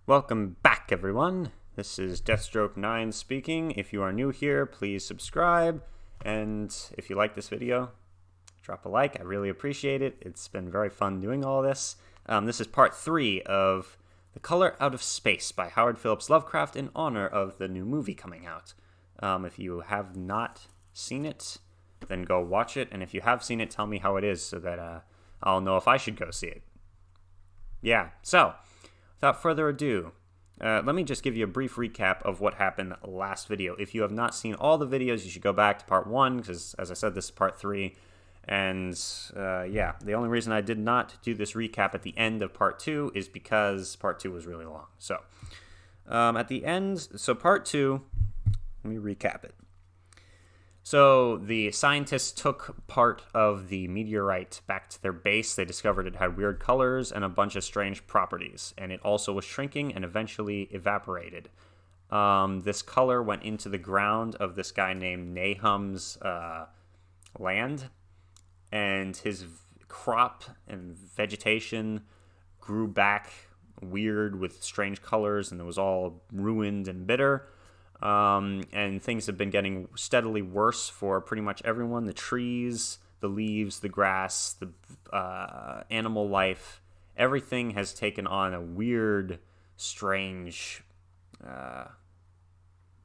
Welcome back, everyone. This is Deathstroke9 speaking. If you are new here, please subscribe. And if you like this video, drop a like. I really appreciate it. It's been very fun doing all this. This is part 3 of The Color Out of Space by Howard Phillips Lovecraft in honor of the new movie coming out. If you have not seen it, then go watch it. And if you have seen it, tell me how it is so that I'll know if I should go see it. Yeah, so without further ado, let me just give you a brief recap of what happened last video. If you have not seen all the videos, you should go back to part 1, because, as I said, this is part 3. And, the only reason I did not do this recap at the end of part 2 is because part 2 was really long. So, at the end, part 2, let me recap it. So the scientists took part of the meteorite back to their base. They discovered it had weird colors and a bunch of strange properties, and it also was shrinking and eventually evaporated. This color went into the ground of this guy named Nahum's land, and his crop and vegetation grew back weird with strange colors, and it was all ruined and bitter. And things have been getting steadily worse for pretty much everyone. The trees, the leaves, the grass, the animal life, everything has taken on a weird, strange,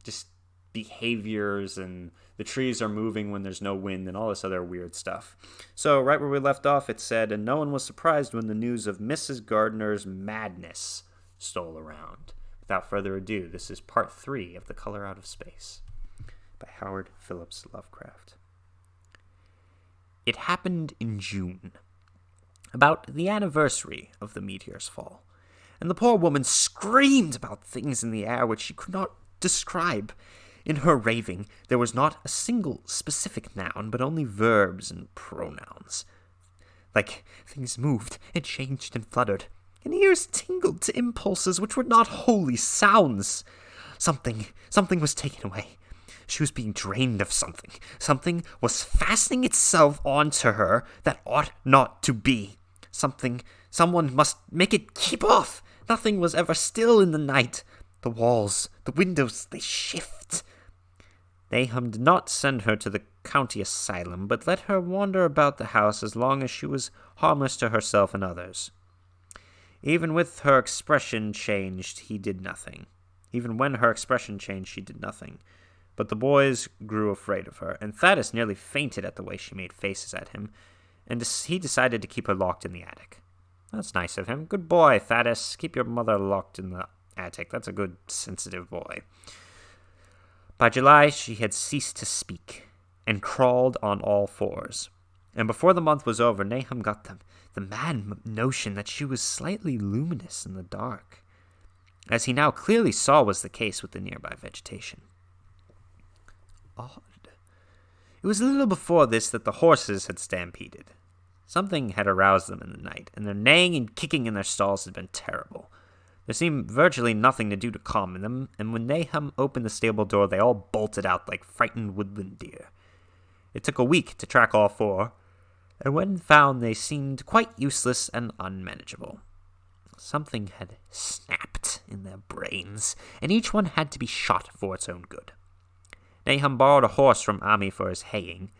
just behaviors, and the trees are moving when there's no wind and all this other weird stuff. So right where we left off, it said, and no one was surprised when the news of Mrs. Gardner's madness stole around. Without further ado, this is part 3 of The Color Out of Space by Howard Phillips Lovecraft. It happened in June, about the anniversary of the meteor's fall, and the poor woman screamed about things in the air which she could not describe. In her raving, there was not a single specific noun, but only verbs and pronouns. Like things moved and changed and fluttered, and ears tingled to impulses which were not wholly sounds. Something was taken away. She was being drained of something. Something was fastening itself onto her that ought not to be. Someone must make it keep off. Nothing was ever still in the night. The walls, the windows, they shift. Nahum did not send her to the county asylum, but let her wander about the house as long as she was harmless to herself and others. Even when her expression changed, she did nothing. But the boys grew afraid of her, and Thaddeus nearly fainted at the way she made faces at him, and he decided to keep her locked in the attic. That's nice of him. Good boy, Thaddeus. Keep your mother locked in the attic. That's a good, sensitive boy. By July, she had ceased to speak, and crawled on all fours. And before the month was over, Nahum got the mad notion that she was slightly luminous in the dark, as he now clearly saw was the case with the nearby vegetation. Odd. It was a little before this that the horses had stampeded. Something had aroused them in the night, and their neighing and kicking in their stalls had been terrible. There seemed virtually nothing to do to calm them, and when Nahum opened the stable door, they all bolted out like frightened woodland deer. It took a week to track all 4, and when found they seemed quite useless and unmanageable. Something had snapped in their brains, and each one had to be shot for its own good. Nahum borrowed a horse from Ami for his haying,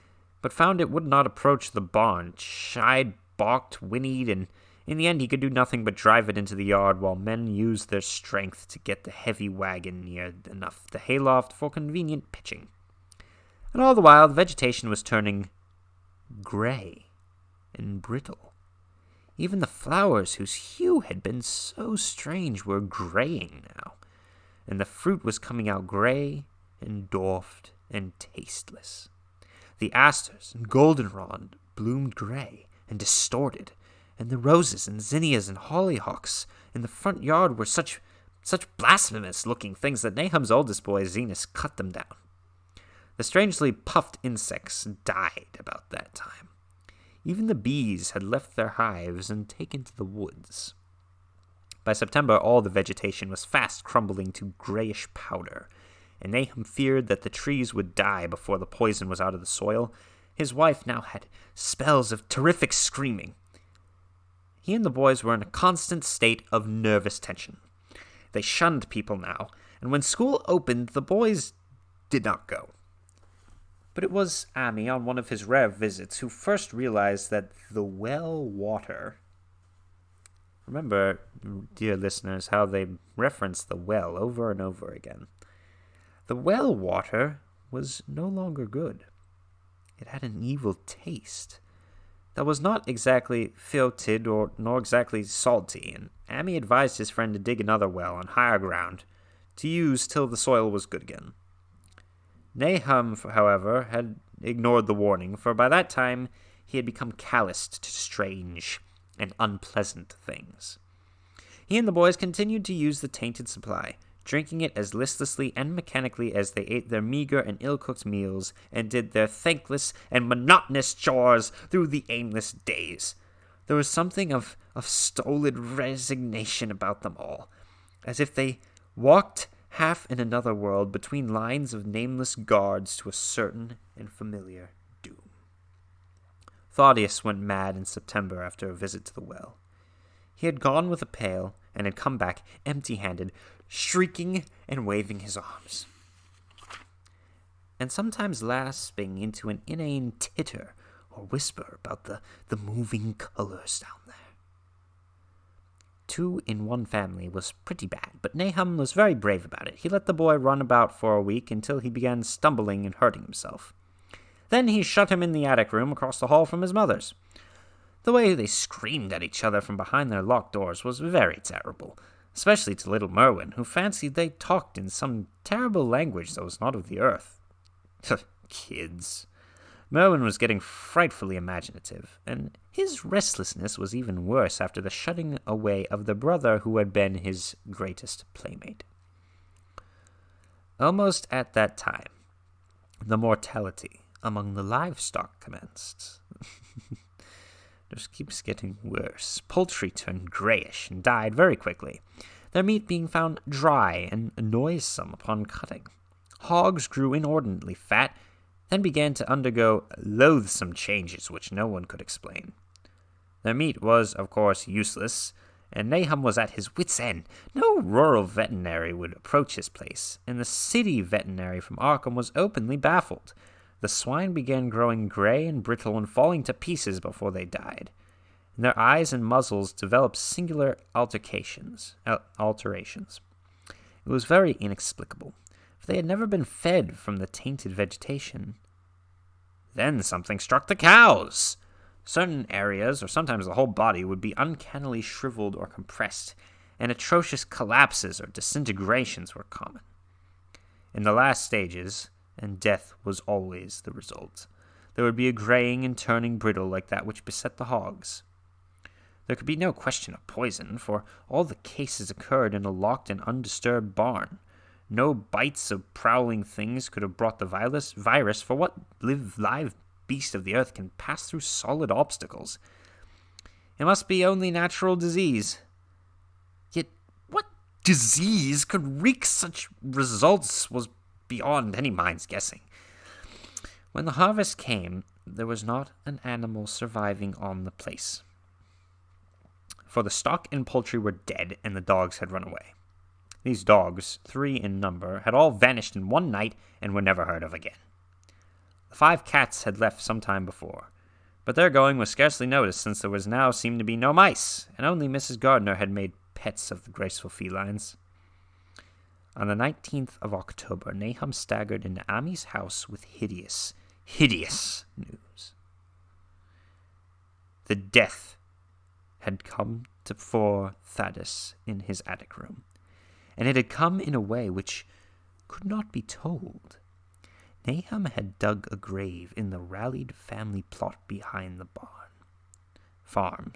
but found it would not approach the barn. It shied, balked, whinnied, and in the end he could do nothing but drive it into the yard while men used their strength to get the heavy wagon near enough the hayloft for convenient pitching. And all the while the vegetation was turning gray and brittle. Even the flowers whose hue had been so strange were graying now, and the fruit was coming out gray and dwarfed and tasteless. The asters and goldenrod bloomed gray and distorted, and the roses and zinnias and hollyhocks in the front yard were such blasphemous-looking things that Nahum's oldest boy, Zenas, cut them down. The strangely puffed insects died about that time. Even the bees had left their hives and taken to the woods. By September, all the vegetation was fast crumbling to grayish powder, and Nahum feared that the trees would die before the poison was out of the soil. His wife now had spells of terrific screaming. He and the boys were in a constant state of nervous tension. They shunned people now, and when school opened, the boys did not go. But it was Ami, on one of his rare visits, who first realized that the well water... Remember, dear listeners, how they reference the well over and over again. The well water was no longer good. It had an evil taste that was not exactly filtered nor exactly salty, and Ami advised his friend to dig another well on higher ground to use till the soil was good again. Nahum, however, had ignored the warning, for by that time he had become calloused to strange and unpleasant things. He and the boys continued to use the tainted supply, drinking it as listlessly and mechanically as they ate their meager and ill-cooked meals and did their thankless and monotonous chores through the aimless days. There was something of stolid resignation about them all, as if they walked half in another world between lines of nameless guards to a certain and familiar doom. Thaddeus went mad in September after a visit to the well. He had gone with a pail and had come back empty-handed, shrieking and waving his arms, and sometimes lapsing into an inane titter or whisper about the moving colors down there. 2 in one family was pretty bad, but Nahum was very brave about it. He let the boy run about for a week until he began stumbling and hurting himself. Then he shut him in the attic room across the hall from his mother's. The way they screamed at each other from behind their locked doors was very terrible, especially to little Merwin, who fancied they talked in some terrible language that was not of the earth. Kids. Merwin was getting frightfully imaginative, and his restlessness was even worse after the shutting away of the brother who had been his greatest playmate. Almost at that time, the mortality among the livestock commenced. Just keeps getting worse. Poultry turned grayish and died very quickly, their meat being found dry and noisome upon cutting. Hogs grew inordinately fat, then began to undergo loathsome changes which no one could explain. Their meat was, of course, useless, and Nahum was at his wit's end. No rural veterinary would approach his place, and the city veterinary from Arkham was openly baffled. The swine began growing gray and brittle and falling to pieces before they died, and their eyes and muzzles developed singular alterations. It was very inexplicable, for they had never been fed from the tainted vegetation. Then something struck the cows. Certain areas, or sometimes the whole body, would be uncannily shriveled or compressed, and atrocious collapses or disintegrations were common. In the last stages, and death was always the result, there would be a graying and turning brittle like that which beset the hogs. There could be no question of poison, for all the cases occurred in a locked and undisturbed barn. No bites of prowling things could have brought the virus, for what live beast of the earth can pass through solid obstacles? It must be only natural disease. Yet what disease could wreak such results was beyond any mind's guessing. When the harvest came, there was not an animal surviving on the place, for the stock and poultry were dead, and the dogs had run away. These dogs, 3 in number, had all vanished in one night and were never heard of again. The 5 cats had left some time before, but their going was scarcely noticed, since there was now seemed to be no mice, and only Mrs. Gardner had made pets of the graceful felines. On the 19th of October, Nahum staggered into Ami's house with hideous news. The death had come for Thaddeus in his attic room, and it had come in a way which could not be told. Nahum had dug a grave in the rallied family plot behind the farm,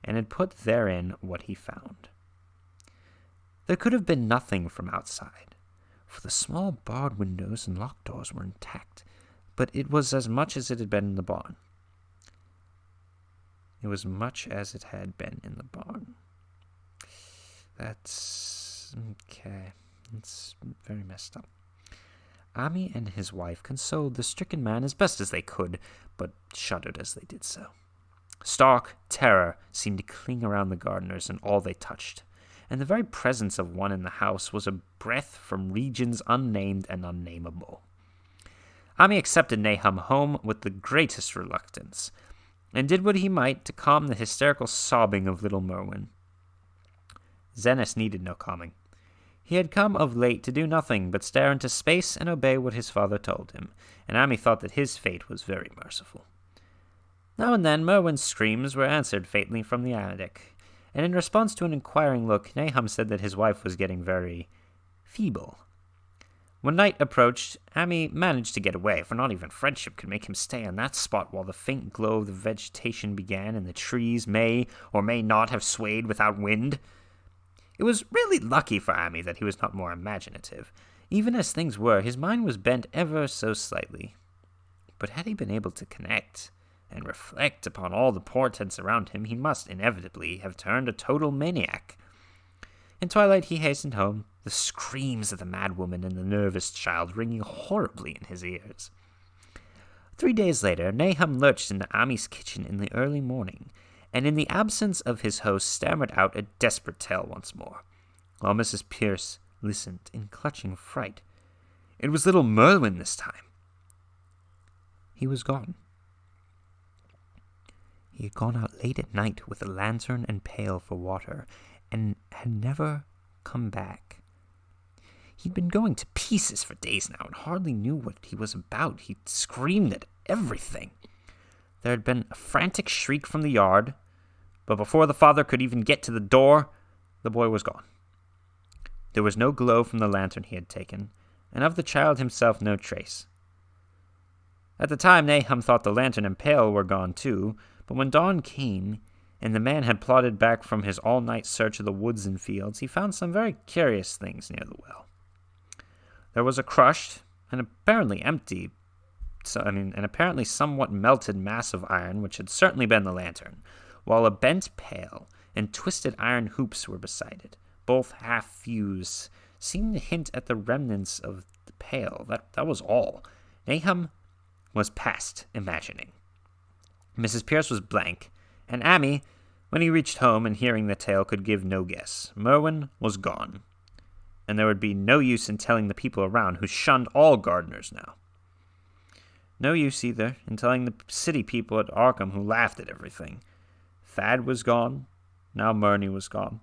and had put therein what he found. There could have been nothing from outside, for the small barred windows and locked doors were intact, but it was as much as it had been in the barn. That's okay. It's very messed up. Ami and his wife consoled the stricken man as best as they could, but shuddered as they did so. Stark terror seemed to cling around the gardeners and all they touched, and the very presence of one in the house was a breath from regions unnamed and unnameable. Ami accepted Nahum home with the greatest reluctance, and did what he might to calm the hysterical sobbing of little Merwin. Zenos needed no calming. He had come of late to do nothing but stare into space and obey what his father told him, and Ami thought that his fate was very merciful. Now and then Merwin's screams were answered faintly from the attic, and in response to an inquiring look, Nahum said that his wife was getting very feeble. When night approached, Ami managed to get away, for not even friendship could make him stay on that spot while the faint glow of the vegetation began and the trees may or may not have swayed without wind. It was really lucky for Ami that he was not more imaginative. Even as things were, his mind was bent ever so slightly. But had he been able to connect and reflect upon all the portents around him, he must inevitably have turned a total maniac. In twilight he hastened home, the screams of the madwoman and the nervous child ringing horribly in his ears. 3 days later, Nahum lurched into Ami's kitchen in the early morning, and in the absence of his host stammered out a desperate tale once more, while Mrs. Pierce listened in clutching fright. It was little Merwin this time. He was gone. He had gone out late at night with a lantern and pail for water, and had never come back. He'd been going to pieces for days now, and hardly knew what he was about. He screamed at everything. There had been a frantic shriek from the yard, but before the father could even get to the door, the boy was gone. There was no glow from the lantern he had taken, and of the child himself no trace. At the time, Nahum thought the lantern and pail were gone too, but when dawn came, and the man had plodded back from his all-night search of the woods and fields, he found some very curious things near the well. There was a crushed and apparently somewhat melted mass of iron, which had certainly been the lantern, while a bent pail and twisted iron hoops were beside it, both half fused, seemed to hint at the remnants of the pail. That was all. Nahum was past imagining. Mrs. Pierce was blank, and Ami, when he reached home and hearing the tale, could give no guess. Merwin was gone, and there would be no use in telling the people around, who shunned all gardeners now. No use either in telling the city people at Arkham, who laughed at everything. Thad was gone. Now Murney was gone.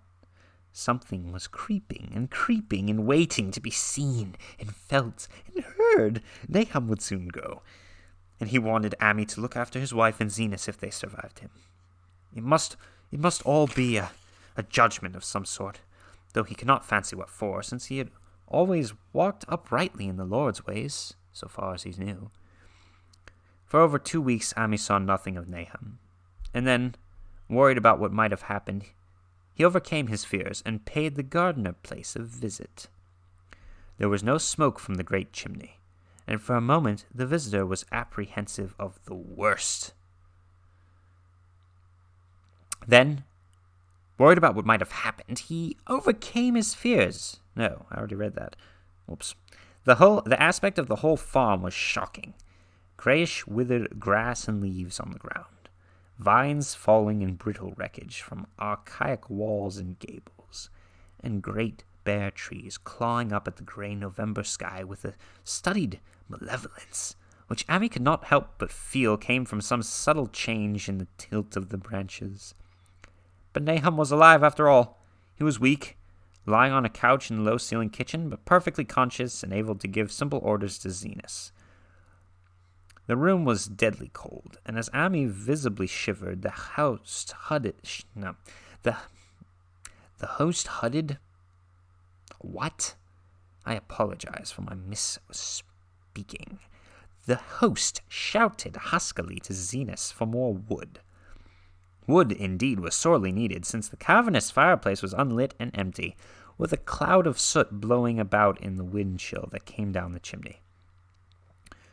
Something was creeping and waiting to be seen and felt and heard. Nahum would soon go, and he wanted Ami to look after his wife and Zenos if they survived him. It must all be a judgment of some sort, though he could not fancy what for, since he had always walked uprightly in the Lord's ways, so far as he knew. For over 2 weeks, Ami saw nothing of Nahum, and then, worried about what might have happened, he overcame his fears and paid the gardener place a visit. There was no smoke from the great chimney, and for a moment the visitor was apprehensive of the worst. Then, worried about what might have happened, he overcame his fears. No, I already read that. Oops. The aspect of the whole farm was shocking. Grayish, withered grass and leaves on the ground, vines falling in brittle wreckage from archaic walls and gables, and great bare trees clawing up at the gray November sky with a studied malevolence, which Ami could not help but feel came from some subtle change in the tilt of the branches. But Nahum was alive after all. He was weak, lying on a couch in the low-ceilinged kitchen, but perfectly conscious and able to give simple orders to Zenos. The room was deadly cold, and as Ami visibly shivered, the host hudded. What? I apologize for my misspeaking. The host shouted huskily to Zenos for more wood. Wood, indeed, was sorely needed, since the cavernous fireplace was unlit and empty, with a cloud of soot blowing about in the wind chill that came down the chimney.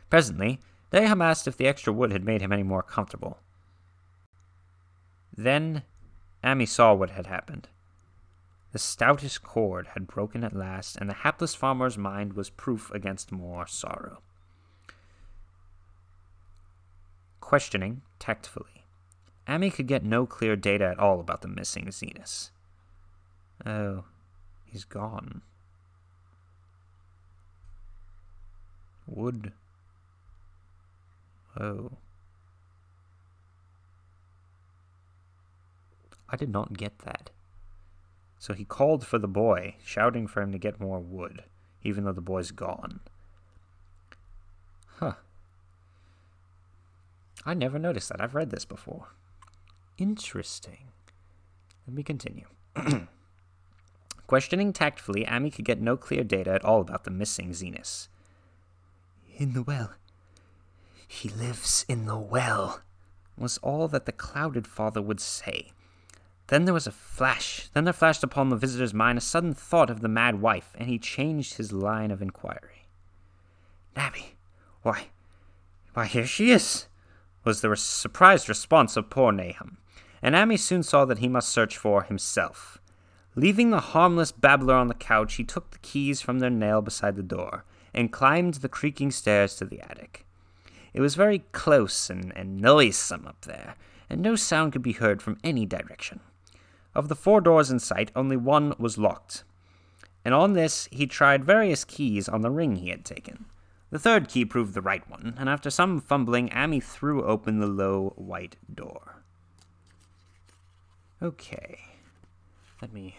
Presently, Nahum asked if the extra wood had made him any more comfortable. Then Ami saw what had happened. The stoutest cord had broken at last, and the hapless farmer's mind was proof against more sorrow. Questioning, tactfully, Ami could get no clear data at all about the missing Zenos. Oh, he's gone. Wood. Oh. I did not get that. So he called for the boy, shouting for him to get more wood, even though the boy's gone. Huh. I never noticed that. I've read this before. Interesting. Let me continue. Questioning tactfully, Amy could get no clear data at all about the missing Zenus. In the well. He lives in the well, was all that the clouded father would say. Then there was a flash. Then there flashed upon the visitor's mind a sudden thought of the mad wife, and he changed his line of inquiry. Nabby, why, here she is, was the surprised response of poor Nahum, and Amy soon saw that he must search for himself. Leaving the harmless babbler on the couch, he took the keys from their nail beside the door, and climbed the creaking stairs to the attic. It was very close and noisome up there, and no sound could be heard from any direction. Of the 4 doors in sight, only one was locked, and on this he tried various keys on the ring he had taken. The 3rd key proved the right one, and after some fumbling, Amy threw open the low white door. Okay, let me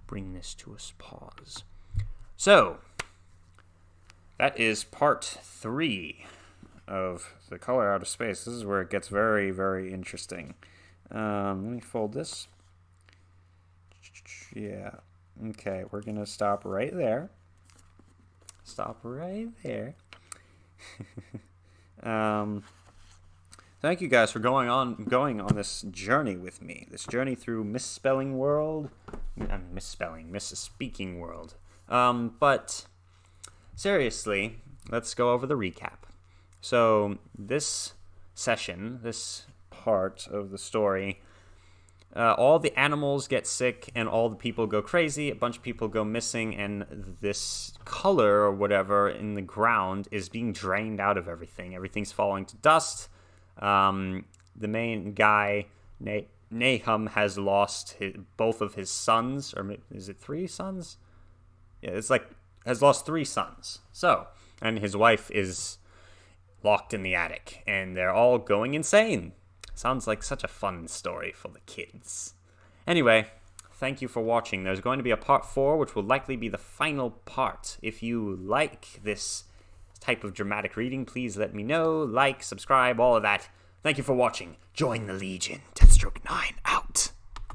bring this to a pause. So, that is part 3 of The Color Out of Space. This is where it gets very, very interesting. Let me fold this. Yeah. Okay, we're going to stop right there. Stop right there. Thank you guys for going on this journey with me. This journey through misspeaking world. But seriously, let's go over the recap. So this session, this part of the story, all the animals get sick and all the people go crazy. A bunch of people go missing, and this color or whatever in the ground is being drained out of everything. Everything's falling to dust. The main guy, Nahum, has lost both of his sons, or is it 3 sons? Yeah, has lost 3 sons. So, and his wife is locked in the attic, and they're all going insane. Sounds like such a fun story for the kids. Anyway, thank you for watching. There's going to be a part 4, which will likely be the final part. If you like this type of dramatic reading, please let me know. Like, subscribe, all of that. Thank you for watching. Join the Legion. Deathstroke 9 out.